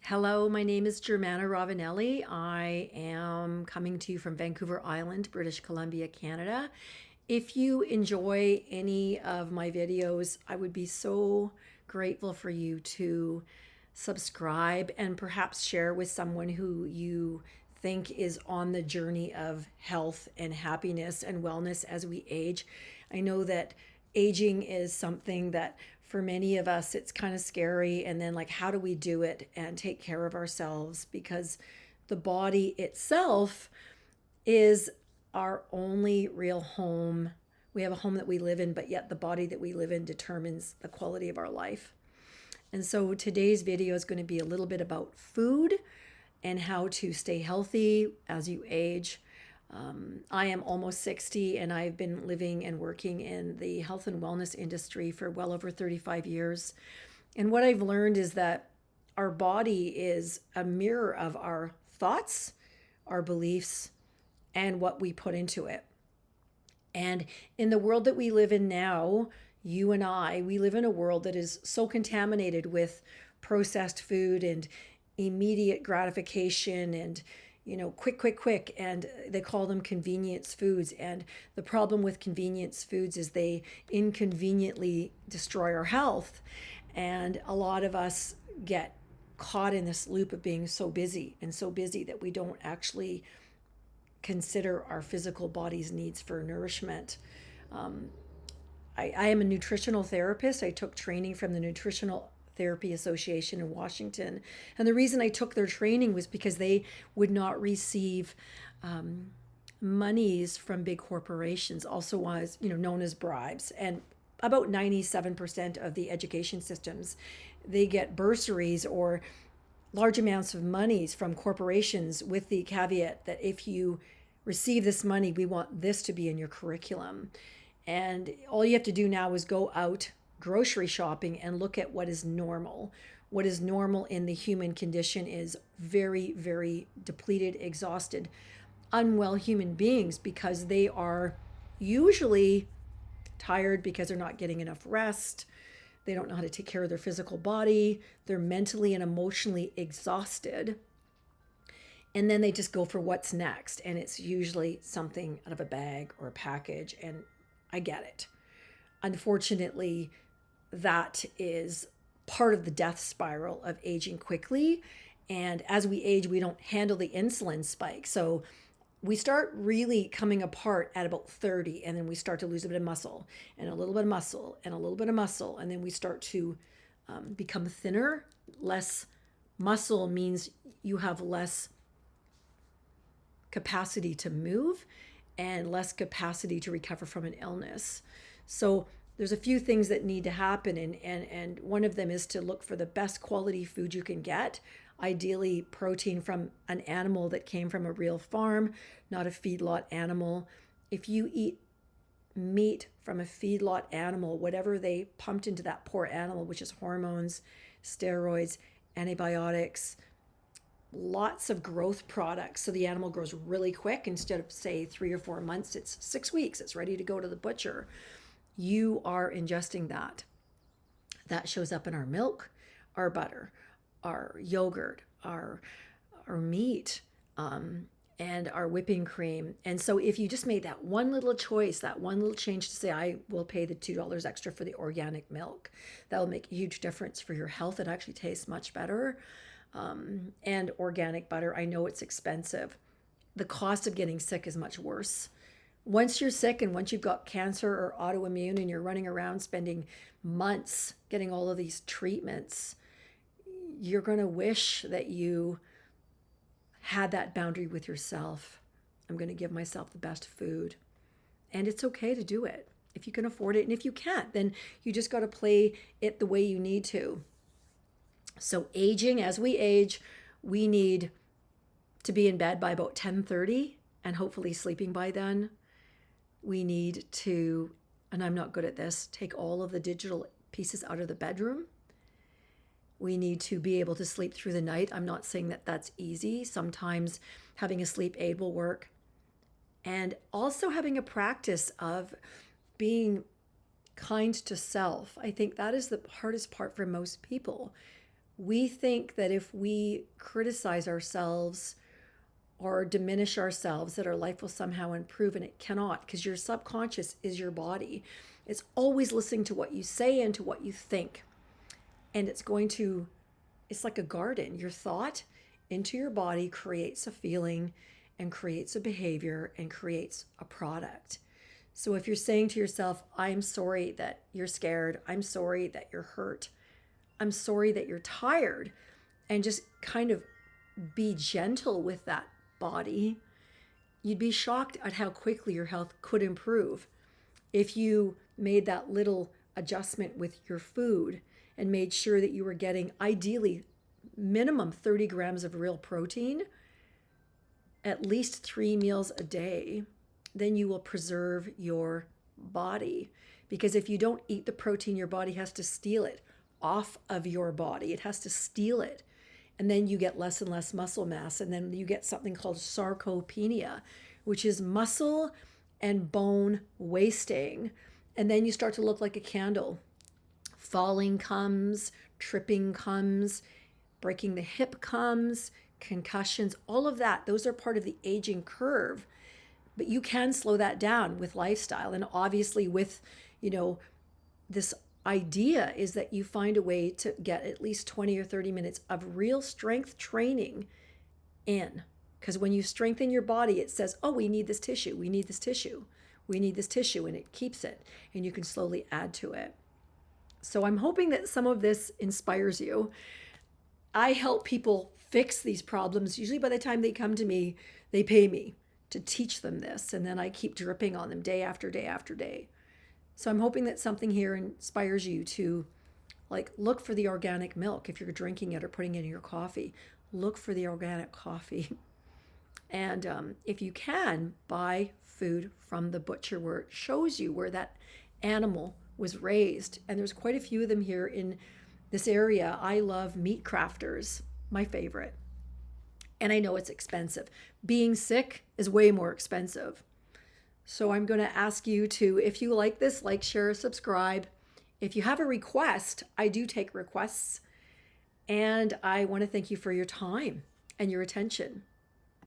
Hello, my name is Germana Ravanelli. I am coming to you from Vancouver Island, British Columbia, Canada. If you enjoy any of my videos, I would be so grateful for you to subscribe and perhaps share with someone who you think is on the journey of health and happiness and wellness as we age. I know that aging is something that for many of us it's kind of scary, and then like how do we do it and take care of ourselves, because the body itself is our only real home. We have a home that we live in, but yet the body that we live in determines the quality of our life. And so today's video is going to be a little bit about food and how to stay healthy as you age. I am almost 60 and I've been living and working in the health and wellness industry for well over 35 years. And what I've learned is that our body is a mirror of our thoughts, our beliefs, and what we put into it. And in the world that we live in now, you and I, we live in a world that is so contaminated with processed food and immediate gratification and quick, and they call them convenience foods. And the problem with convenience foods is they inconveniently destroy our health. And a lot of us get caught in this loop of being so busy that we don't actually consider our physical body's needs for nourishment. I am a nutritional therapist. I took training from the Nutritional Therapy Association in Washington. And the reason I took their training was because they would not receive monies from big corporations, also was, known as bribes. And about 97% of the education systems, they get bursaries or large amounts of monies from corporations with the caveat that if you receive this money, we want this to be in your curriculum. And all you have to do now is go out grocery shopping and look at what is normal. What is normal in the human condition is very, very depleted, exhausted, unwell human beings, because they are usually tired because they're not getting enough rest. They don't know how to take care of their physical body. They're mentally and emotionally exhausted. And then they just go for what's next. And it's usually something out of a bag or a package. And I get it. Unfortunately, that is part of the death spiral of aging quickly. And as we age, we don't handle the insulin spike. So we start really coming apart at about 30, and then we start to lose a bit of muscle and a little bit of muscle and a little bit of muscle. And then we start to become thinner. Less muscle means you have less capacity to move and less capacity to recover from an illness. So there's a few things that need to happen, and one of them is to look for the best quality food you can get, ideally protein from an animal that came from a real farm, not a feedlot animal. If you eat meat from a feedlot animal, whatever they pumped into that poor animal, which is hormones, steroids, antibiotics, lots of growth products, so the animal grows really quick. Instead of say 3 or 4 months, it's 6 weeks, it's ready to go to the butcher. You are ingesting that. That shows up in our milk, our butter, our yogurt, our meat, and our whipping cream. And so if you just made that one little choice, that one little change to say, I will pay the $2 extra for the organic milk, that will make a huge difference for your health. It actually tastes much better. And organic butter, I know it's expensive. The cost of getting sick is much worse. Once you're sick and once you've got cancer or autoimmune and you're running around spending months getting all of these treatments, you're going to wish that you had that boundary with yourself. I'm going to give myself the best food. And it's okay to do it if you can afford it. And if you can't, then you just got to play it the way you need to. So aging, as we age, we need to be in bed by about 10:30 and hopefully sleeping by then. We need to, and I'm not good at this, take all of the digital pieces out of the bedroom. We need to be able to sleep through the night. I'm not saying that that's easy. Sometimes having a sleep aid will work. And also having a practice of being kind to self. I think that is the hardest part for most people. We think that if we criticize ourselves or diminish ourselves, that our life will somehow improve, and it cannot, because your subconscious is your body. It's always listening to what you say and to what you think. And it's like a garden. Your thought into your body creates a feeling and creates a behavior and creates a product. So if you're saying to yourself, I'm sorry that you're scared, I'm sorry that you're hurt, I'm sorry that you're tired, and just kind of be gentle with that body, you'd be shocked at how quickly your health could improve if you made that little adjustment with your food and made sure that you were getting ideally minimum 30 grams of real protein at least 3 meals a day. Then you will preserve your body, because if you don't eat the protein, your body has to steal it off of your body. It has to steal it, and then you get less and less muscle mass, and then you get something called sarcopenia, which is muscle and bone wasting, and then you start to look like a candle. Falling comes, tripping comes, breaking the hip comes, concussions, all of that. Those are part of the aging curve. But you can slow that down with lifestyle. And obviously with, this idea is that you find a way to get at least 20 or 30 minutes of real strength training in. Because when you strengthen your body, it says, oh, we need this tissue, we need this tissue, we need this tissue, and it keeps it. And you can slowly add to it. So I'm hoping that some of this inspires you. I help people fix these problems. Usually by the time they come to me, they pay me to teach them this. And then I keep dripping on them day after day after day. So I'm hoping that something here inspires you to look for the organic milk. If you're drinking it or putting it in your coffee, look for the organic coffee. And if you can, buy food from the butcher where it shows you where that animal was raised. And there's quite a few of them here in this area. I love Meat Crafters, my favorite. And I know it's expensive. Being sick is way more expensive. So I'm going to ask you to, if you like this, like, share, subscribe. If you have a request, I do take requests. And I want to thank you for your time and your attention.